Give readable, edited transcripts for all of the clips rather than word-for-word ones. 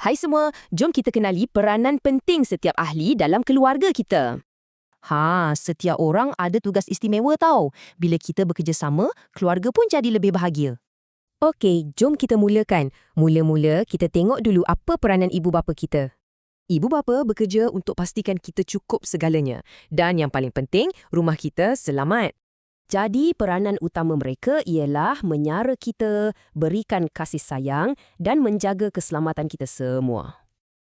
Hai semua, jom kita kenali peranan penting setiap ahli dalam keluarga kita. Setiap orang ada tugas istimewa tau. Bila kita bekerjasama, keluarga pun jadi lebih bahagia. Okey, jom kita mulakan. Mula-mula kita tengok dulu apa peranan ibu bapa kita. Ibu bapa bekerja untuk pastikan kita cukup segalanya. Dan yang paling penting, rumah kita selamat. Jadi peranan utama mereka ialah menyara kita, berikan kasih sayang dan menjaga keselamatan kita semua.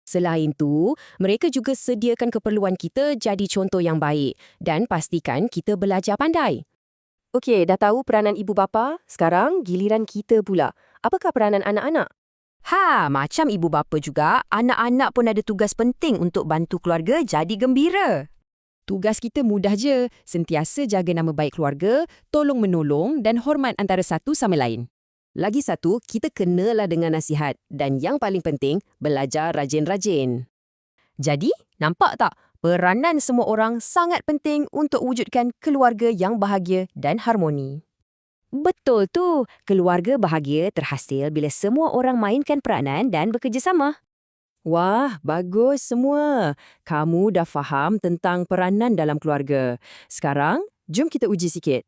Selain itu, mereka juga sediakan keperluan kita jadi contoh yang baik dan pastikan kita belajar pandai. Okey, dah tahu peranan ibu bapa? Sekarang giliran kita pula. Apakah peranan anak-anak? Macam ibu bapa juga, anak-anak pun ada tugas penting untuk bantu keluarga jadi gembira. Tugas kita mudah je, sentiasa jaga nama baik keluarga, tolong-menolong dan hormat antara satu sama lain. Lagi satu, kita kenalah dengan nasihat dan yang paling penting, belajar rajin-rajin. Jadi, nampak tak? Peranan semua orang sangat penting untuk wujudkan keluarga yang bahagia dan harmoni. Betul tu, keluarga bahagia terhasil bila semua orang mainkan peranan dan bekerjasama. Wah, bagus semua. Kamu dah faham tentang peranan dalam keluarga. Sekarang, jom kita uji sikit.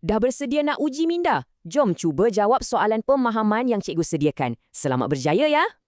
Dah bersedia nak uji minda? Jom cuba jawab soalan pemahaman yang cikgu sediakan. Selamat berjaya ya!